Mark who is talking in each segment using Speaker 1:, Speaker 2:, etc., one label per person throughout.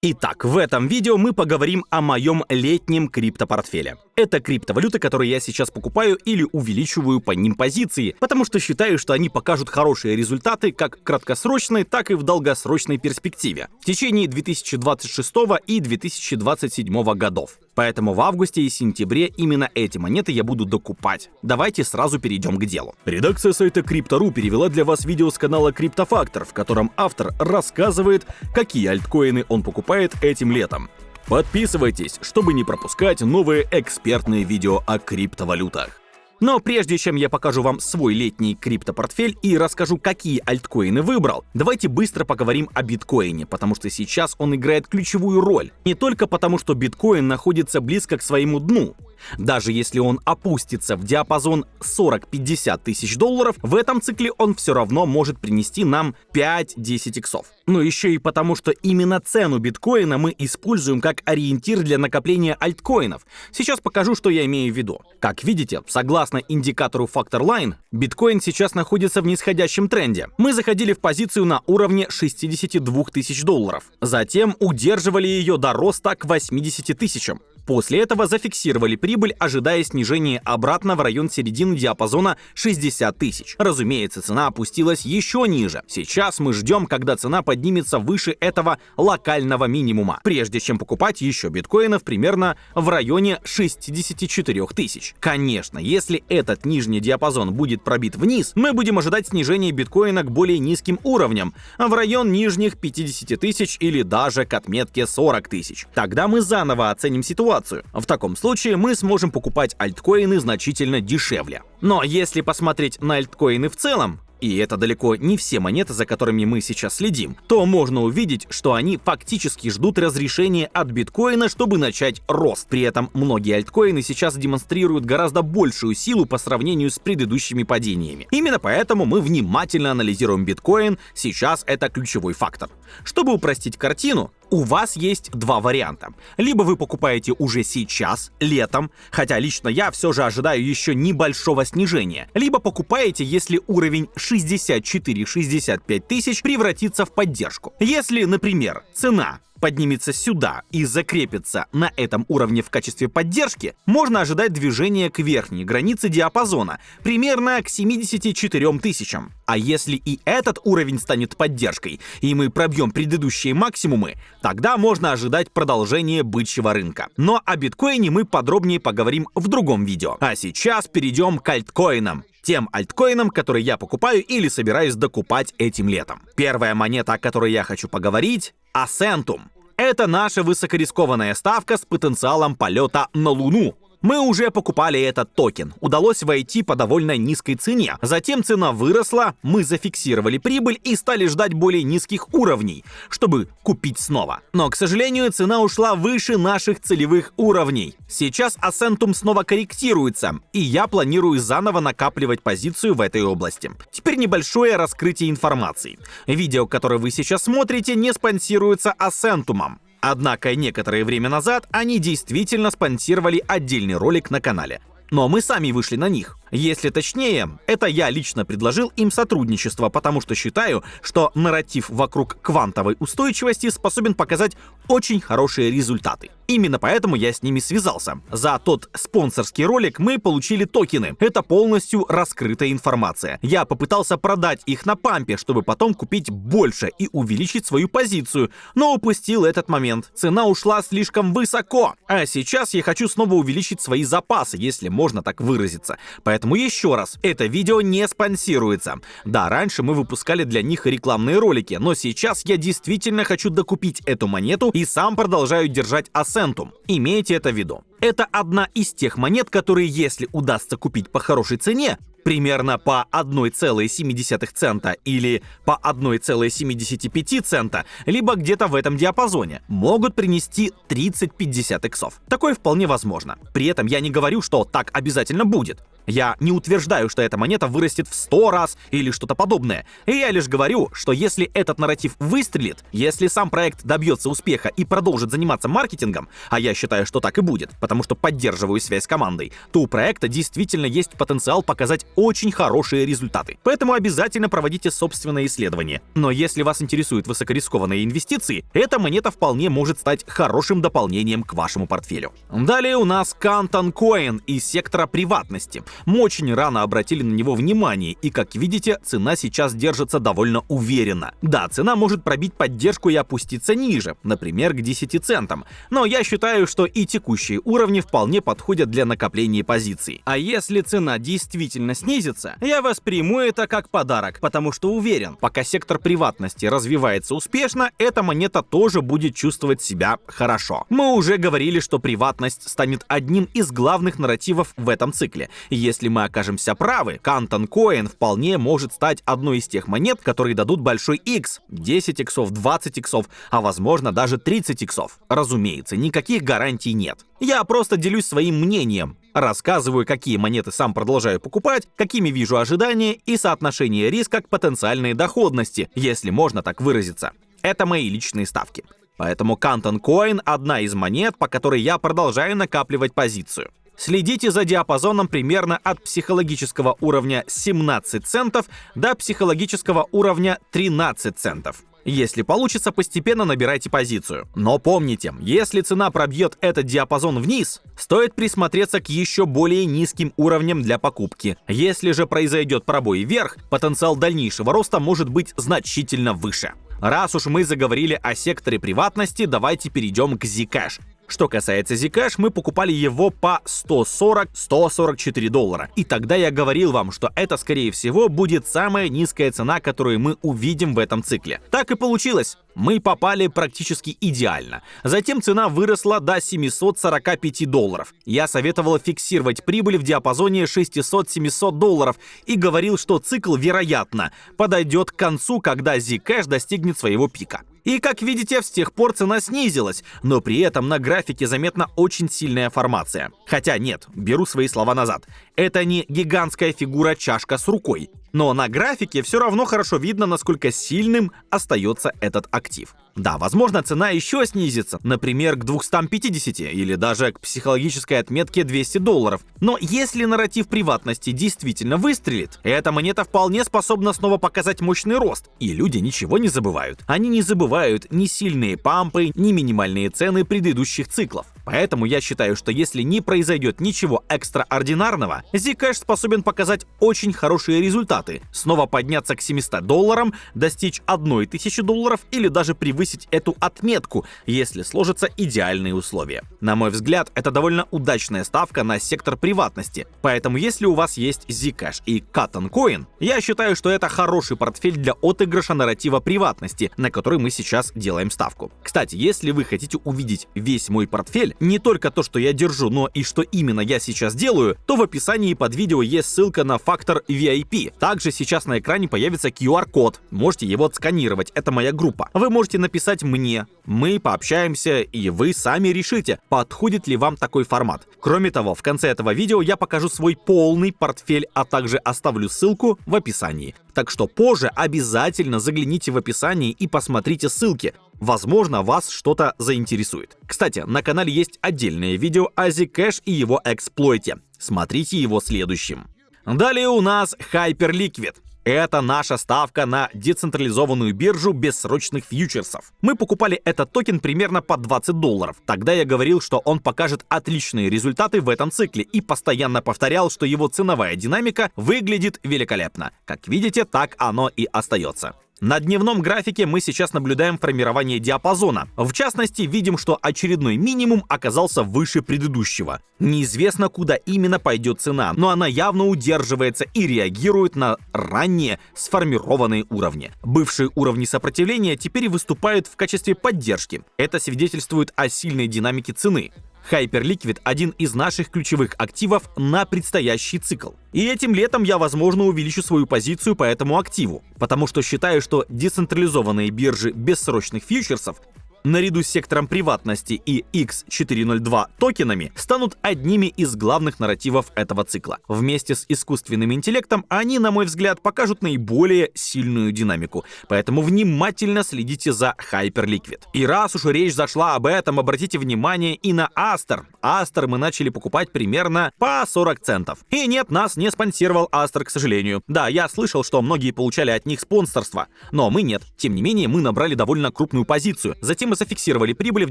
Speaker 1: Итак, в этом видео мы поговорим о моем летнем криптопортфеле. Это криптовалюты, которые я сейчас покупаю или увеличиваю по ним позиции, потому что считаю, что они покажут хорошие результаты как в краткосрочной, так и в долгосрочной перспективе в течение 2026 и 2027 годов. Поэтому в августе и сентябре именно эти монеты я буду докупать. Давайте сразу перейдем к делу. Редакция сайта Crypto.ru перевела для вас видео с канала CryptoFactor, в котором автор рассказывает, какие альткоины он покупает этим летом. Подписывайтесь, чтобы не пропускать новые экспертные видео о криптовалютах. Но прежде чем я покажу вам свой летний криптопортфель и расскажу, какие альткоины выбрал, давайте быстро поговорим о биткоине, потому что сейчас он играет ключевую роль. Не только потому, что биткоин находится близко к своему дну. Даже если он опустится в диапазон 40-50 тысяч долларов, в этом цикле он все равно может принести нам 5-10 иксов. Но еще и потому, что именно цену биткоина мы используем как ориентир для накопления альткоинов. Сейчас покажу, что я имею в виду. Как видите, согласно индикатору FactorLine, биткоин сейчас находится в нисходящем тренде. Мы заходили в позицию на уровне 62 тысяч долларов. Затем удерживали ее до роста к 80 тысячам. После этого зафиксировали прибыль, ожидая снижения обратно в район середины диапазона 60 тысяч. Разумеется, цена опустилась еще ниже. Сейчас мы ждем, когда цена поднимется выше этого локального минимума, прежде чем покупать еще биткоинов примерно в районе 64 тысяч. Конечно, если этот нижний диапазон будет пробит вниз, мы будем ожидать снижения биткоина к более низким уровням, в район нижних 50 тысяч или даже к отметке 40 тысяч. Тогда мы заново оценим ситуацию. В таком случае мы сможем покупать альткоины значительно дешевле. Но если посмотреть на альткоины в целом, и это далеко не все монеты, за которыми мы сейчас следим, то можно увидеть, что они фактически ждут разрешения от биткоина, чтобы начать рост. При этом многие альткоины сейчас демонстрируют гораздо большую силу по сравнению с предыдущими падениями. Именно поэтому мы внимательно анализируем биткоин, сейчас это ключевой фактор. Чтобы упростить картину, у вас есть два варианта. Либо вы покупаете уже сейчас, летом, хотя лично я все же ожидаю еще небольшого снижения, либо покупаете, если уровень 64-65 тысяч превратится в поддержку. Если, например, цена поднимется сюда и закрепится на этом уровне в качестве поддержки, можно ожидать движения к верхней границе диапазона, примерно к 74 тысячам. А если и этот уровень станет поддержкой, и мы пробьем предыдущие максимумы, тогда можно ожидать продолжения бычьего рынка. Но о биткоине мы подробнее поговорим в другом видео. А сейчас перейдем к альткоинам. Тем альткоинам, которые я покупаю или собираюсь докупать этим летом. Первая монета, о которой я хочу поговорить — Ascentum. Это наша высокорискованная ставка с потенциалом полета на Луну. Мы уже покупали этот токен, удалось войти по довольно низкой цене. Затем цена выросла, мы зафиксировали прибыль и стали ждать более низких уровней, чтобы купить снова. Но, к сожалению, цена ушла выше наших целевых уровней. Сейчас Ascentum снова корректируется, и я планирую заново накапливать позицию в этой области. Теперь небольшое раскрытие информации. Видео, которое вы сейчас смотрите, не спонсируется Ascentum'ом. Однако некоторое время назад они действительно спонсировали отдельный ролик на канале. Но мы сами вышли на них. Если точнее, это я лично предложил им сотрудничество, потому что считаю, что нарратив вокруг квантовой устойчивости способен показать очень хорошие результаты. Именно поэтому я с ними связался. За тот спонсорский ролик мы получили токены. Это полностью раскрытая информация. Я попытался продать их на пампе, чтобы потом купить больше и увеличить свою позицию, но упустил этот момент. Цена ушла слишком высоко. А сейчас я хочу снова увеличить свои запасы, если можно так выразиться. Поэтому еще раз, это видео не спонсируется. Да, раньше мы выпускали для них рекламные ролики, но сейчас я действительно хочу докупить эту монету и сам продолжаю держать Ascentum. Имейте это в виду. Это одна из тех монет, которые, если удастся купить по хорошей цене, примерно по 1,7 цента или по 1,75 цента, либо где-то в этом диапазоне, могут принести 30-50 иксов. Такое вполне возможно. При этом я не говорю, что так обязательно будет. Я не утверждаю, что эта монета вырастет в 100 раз или что-то подобное. И я лишь говорю, что если этот нарратив выстрелит, если сам проект добьется успеха и продолжит заниматься маркетингом, а я считаю, что так и будет, потому что поддерживаю связь с командой, то у проекта действительно есть потенциал показать очень хорошие результаты. Поэтому обязательно проводите собственное исследование. Но если вас интересуют высокорискованные инвестиции, эта монета вполне может стать хорошим дополнением к вашему портфелю. Далее у нас Canton Coin из сектора приватности. Мы очень рано обратили на него внимание, и, как видите, цена сейчас держится довольно уверенно. Да, цена может пробить поддержку и опуститься ниже, например, к 10 центам, но я считаю, что и текущие уровни вполне подходят для накопления позиций. А если цена действительно снизится, я восприму это как подарок, потому что уверен, пока сектор приватности развивается успешно, эта монета тоже будет чувствовать себя хорошо. Мы уже говорили, что приватность станет одним из главных нарративов в этом цикле. Если мы окажемся правы, Canton Coin вполне может стать одной из тех монет, которые дадут большой X, 10 иксов, 20 иксов, а возможно даже 30 иксов. Разумеется, никаких гарантий нет. Я просто делюсь своим мнением. Рассказываю, какие монеты сам продолжаю покупать, какими вижу ожидания и соотношение риска к потенциальной доходности, если можно так выразиться. Это мои личные ставки. Поэтому Canton Coin – одна из монет, по которой я продолжаю накапливать позицию. Следите за диапазоном примерно от психологического уровня 17 центов до психологического уровня 13 центов. Если получится, постепенно набирайте позицию. Но помните, если цена пробьет этот диапазон вниз, стоит присмотреться к еще более низким уровням для покупки. Если же произойдет пробой вверх, потенциал дальнейшего роста может быть значительно выше. Раз уж мы заговорили о секторе приватности, давайте перейдем к Zcash. Что касается Zcash, мы покупали его по 140-144 доллара. И тогда я говорил вам, что это, скорее всего, будет самая низкая цена, которую мы увидим в этом цикле. Так и получилось. Мы попали практически идеально. Затем цена выросла до 745 долларов. Я советовал фиксировать прибыль в диапазоне 600-700 долларов и говорил, что цикл, вероятно, подойдет к концу, когда Zcash достигнет своего пика. И, как видите, с тех пор цена снизилась, но при этом на графике заметна очень сильная формация. Хотя нет, беру свои слова назад. Это не гигантская фигура чашка с рукой. Но на графике все равно хорошо видно, насколько сильным остается этот актив. Да, возможно, цена еще снизится, например, к 250 или даже к психологической отметке 200 долларов. Но если нарратив приватности действительно выстрелит, эта монета вполне способна снова показать мощный рост. И люди ничего не забывают. Они не забывают ни сильные пампы, ни минимальные цены предыдущих циклов. Поэтому я считаю, что если не произойдет ничего экстраординарного, Zcash способен показать очень хорошие результаты, снова подняться к 700 долларам, достичь 1000 долларов или даже превысить эту отметку, если сложатся идеальные условия. На мой взгляд, это довольно удачная ставка на сектор приватности, поэтому если у вас есть Zcash и Canton Coin, я считаю, что это хороший портфель для отыгрыша нарратива приватности, на который мы сейчас делаем ставку. Кстати, если вы хотите увидеть весь мой портфель, не только то, что я держу, но и что именно я сейчас делаю, то в описании под видео есть ссылка на фактор VIP. Также сейчас на экране появится QR-код. Можете его отсканировать, это моя группа. Вы можете написать мне, мы пообщаемся, и вы сами решите, подходит ли вам такой формат. Кроме того, в конце этого видео я покажу свой полный портфель, а также оставлю ссылку в описании. Так что позже обязательно загляните в описание и посмотрите ссылки. Возможно, вас что-то заинтересует. Кстати, на канале есть отдельное видео о Zcash и его эксплойте. Смотрите его следующим. Далее у нас Hyperliquid. Это наша ставка на децентрализованную биржу бессрочных фьючерсов. Мы покупали этот токен примерно по 20 долларов. Тогда я говорил, что он покажет отличные результаты в этом цикле и постоянно повторял, что его ценовая динамика выглядит великолепно. Как видите, так оно и остается. На дневном графике мы сейчас наблюдаем формирование диапазона. В частности, видим, что очередной минимум оказался выше предыдущего. Неизвестно, куда именно пойдет цена, но она явно удерживается и реагирует на ранее сформированные уровни. Бывшие уровни сопротивления теперь выступают в качестве поддержки. Это свидетельствует о сильной динамике цены. Hyperliquid – один из наших ключевых активов на предстоящий цикл. И этим летом я, возможно, увеличу свою позицию по этому активу, потому что считаю, что децентрализованные биржи бессрочных фьючерсов наряду с сектором приватности и X402 токенами, станут одними из главных нарративов этого цикла. Вместе с искусственным интеллектом они, на мой взгляд, покажут наиболее сильную динамику, поэтому внимательно следите за Hyperliquid. И раз уж речь зашла об этом, обратите внимание и на Aster. Aster мы начали покупать примерно по 40 центов. И нет, нас не спонсировал Aster, к сожалению. Да, я слышал, что многие получали от них спонсорство, но мы нет. Тем не менее, мы набрали довольно крупную позицию. Затем мы зафиксировали прибыль в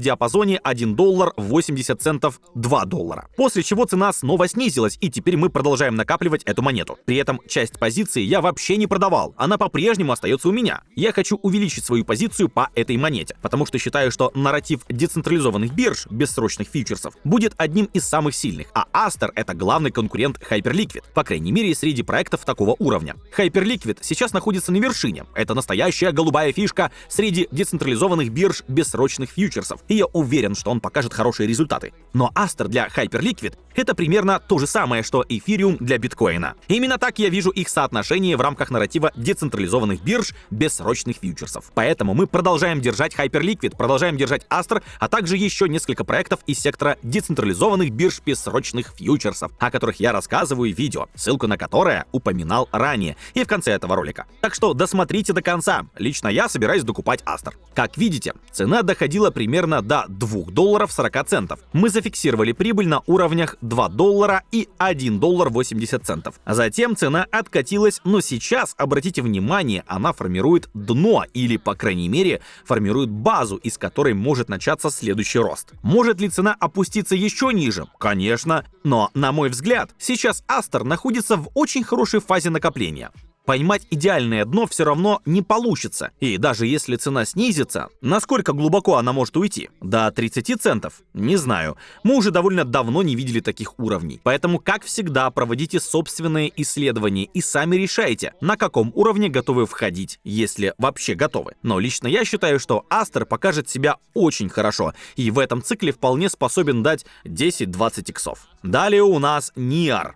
Speaker 1: диапазоне $1 80 центов $2. После чего цена снова снизилась, и теперь мы продолжаем накапливать эту монету. При этом часть позиции я вообще не продавал. Она по-прежнему остается у меня. Я хочу увеличить свою позицию по этой монете, потому что считаю, что нарратив децентрализованных бирж, бессрочных фьючерсов, будет одним из самых сильных, а Aster — это главный конкурент Hyperliquid, по крайней мере, среди проектов такого уровня. Hyperliquid сейчас находится на вершине. Это настоящая голубая фишка среди децентрализованных бирж бессрочных фьючерсов, и я уверен, что он покажет хорошие результаты. Но Aster для Hyperliquid — это примерно то же самое, что Ethereum для биткоина. Именно так я вижу их соотношение в рамках нарратива децентрализованных бирж бессрочных фьючерсов. Поэтому мы продолжаем держать Hyperliquid, продолжаем держать Aster, а также еще несколько проектов из сектора децентрализованных бирж бессрочных фьючерсов, о которых я рассказываю в видео, ссылку на которое упоминал ранее и в конце этого ролика. Так что досмотрите до конца. Лично я собираюсь докупать Aster. Как видите, цена доходила примерно до $2 40 центов. Мы зафиксировали прибыль на уровнях $2 и $1 80 центов. Затем цена откатилась, но сейчас, обратите внимание, она формирует дно или, по крайней мере, формирует базу, из которой может начаться следующий рост. Может ли цена опуститься еще ниже? Конечно, но, на мой взгляд, сейчас Aster находится в очень хорошей фазе накопления. Поймать идеальное дно все равно не получится. И даже если цена снизится, насколько глубоко она может уйти? До 30 центов? Не знаю. Мы уже довольно давно не видели таких уровней. Поэтому, как всегда, проводите собственные исследования и сами решайте, на каком уровне готовы входить, если вообще готовы. Но лично я считаю, что Aster покажет себя очень хорошо, и в этом цикле вполне способен дать 10-20 иксов. Далее у нас NEAR.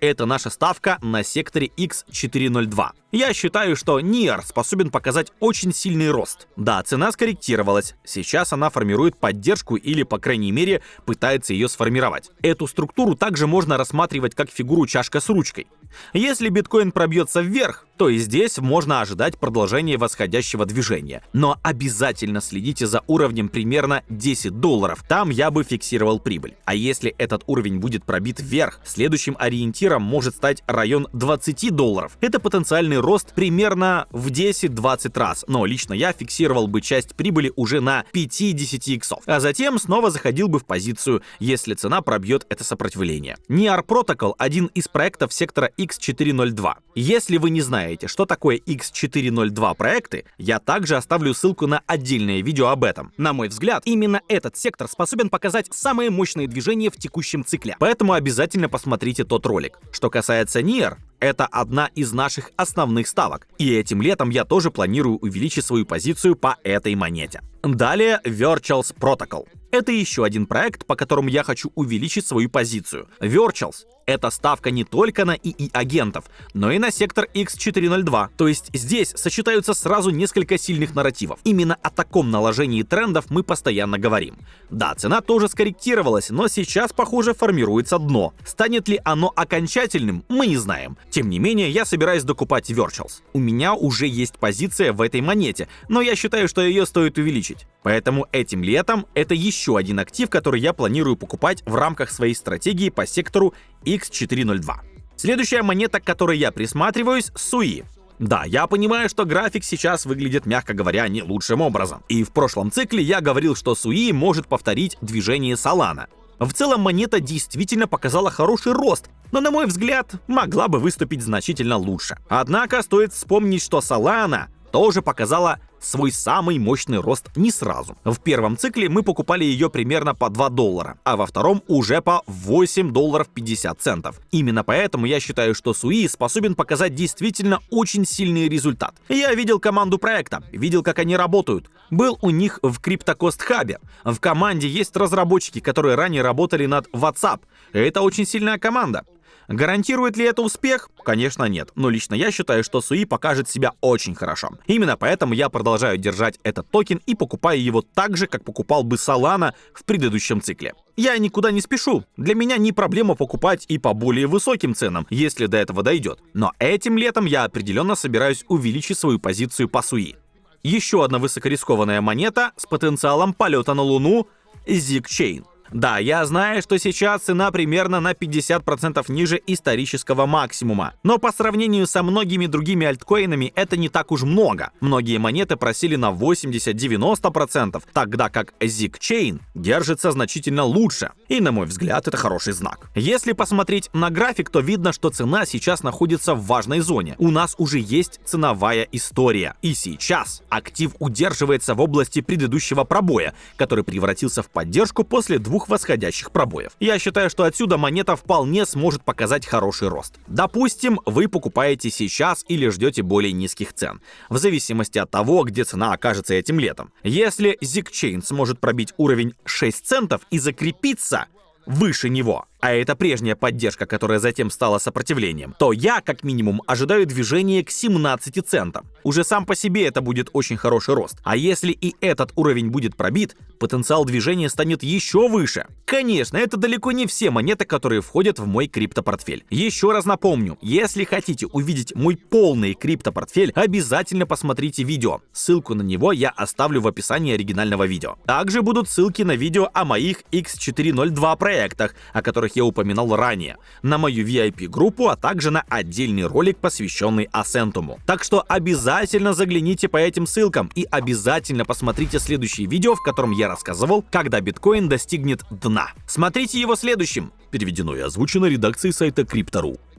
Speaker 1: Это наша ставка на секторе X402. Я считаю, что NEAR способен показать очень сильный рост. Да, цена скорректировалась. Сейчас она формирует поддержку или, по крайней мере, пытается ее сформировать. Эту структуру также можно рассматривать как фигуру чашка с ручкой. Если биткоин пробьется вверх, то и здесь можно ожидать продолжения восходящего движения. Но обязательно следите за уровнем примерно $10. Там я бы фиксировал прибыль. А если этот уровень будет пробит вверх, следующим ориентиром может стать район $20. Это потенциальный рост примерно в 10-20 раз. Но лично я фиксировал бы часть прибыли уже на 50 иксов. А затем снова заходил бы в позицию, если цена пробьет это сопротивление. NEAR Protocol — один из проектов сектора X402. Если вы не знаете, что такое X402 проекты, я также оставлю ссылку на отдельное видео об этом. На мой взгляд, именно этот сектор способен показать самые мощные движения в текущем цикле. Поэтому обязательно посмотрите тот ролик. Что касается NEAR, это одна из наших основных ставок. И этим летом я тоже планирую увеличить свою позицию по этой монете. Далее Virtuals Protocol. Это еще один проект, по которому я хочу увеличить свою позицию. Virtuals — это ставка не только на ИИ-агентов, но и на сектор X402. То есть здесь сочетаются сразу несколько сильных нарративов. Именно о таком наложении трендов мы постоянно говорим. Да, цена тоже скорректировалась, но сейчас, похоже, формируется дно. Станет ли оно окончательным, мы не знаем. Тем не менее, я собираюсь докупать Virtuals. У меня уже есть позиция в этой монете, но я считаю, что ее стоит увеличить. Поэтому этим летом это еще один актив, который я планирую покупать в рамках своей стратегии по сектору X402. Следующая монета, к которой я присматриваюсь — SUI. Да, я понимаю, что график сейчас выглядит, мягко говоря, не лучшим образом. И в прошлом цикле я говорил, что SUI может повторить движение Solana. В целом монета действительно показала хороший рост, но, на мой взгляд, могла бы выступить значительно лучше. Однако стоит вспомнить, что Solana тоже показала свой самый мощный рост не сразу. В первом цикле мы покупали ее примерно по $2, а во втором уже по $8.50. Именно поэтому я считаю, что SUI способен показать действительно очень сильный результат. Я видел команду проекта, видел, как они работают. Был у них в CryptoCost Hub. В команде есть разработчики, которые ранее работали над WhatsApp. Это очень сильная команда. Гарантирует ли это успех? Конечно, нет. Но лично я считаю, что Суи покажет себя очень хорошо. Именно поэтому я продолжаю держать этот токен и покупаю его так же, как покупал бы Solana в предыдущем цикле. Я никуда не спешу. Для меня не проблема покупать и по более высоким ценам, если до этого дойдет. Но этим летом я определенно собираюсь увеличить свою позицию по Суи. Еще одна высокорискованная монета с потенциалом полета на Луну — ZigChain. Да, я знаю, что сейчас цена примерно на 50% ниже исторического максимума, но по сравнению со многими другими альткоинами это не так уж много. Многие монеты просели на 80-90%, тогда как ZigChain держится значительно лучше. И, на мой взгляд, это хороший знак. Если посмотреть на график, то видно, что цена сейчас находится в важной зоне. У нас уже есть ценовая история. И сейчас актив удерживается в области предыдущего пробоя, который превратился в поддержку после двух восходящих пробоев. Я считаю, что отсюда монета вполне сможет показать хороший рост. Допустим, вы покупаете сейчас или ждете более низких цен, в зависимости от того, где цена окажется этим летом. Если ZigChain сможет пробить уровень 6 центов и закрепиться выше него, а это прежняя поддержка, которая затем стала сопротивлением, то я, как минимум, ожидаю движения к 17 центам. Уже сам по себе это будет очень хороший рост. А если и этот уровень будет пробит, потенциал движения станет еще выше. Конечно, это далеко не все монеты, которые входят в мой криптопортфель. Еще раз напомню, если хотите увидеть мой полный криптопортфель, обязательно посмотрите видео. Ссылку на него я оставлю в описании оригинального видео. Также будут ссылки на видео о моих X402 проектах, о которых я упоминал ранее, на мою VIP-группу, а также на отдельный ролик, посвященный Ascentum. Так что обязательно загляните по этим ссылкам и обязательно посмотрите следующее видео, в котором я рассказывал, когда биткоин достигнет дна. Смотрите его следующим. Переведено и озвучено редакцией сайта Crypto.ru.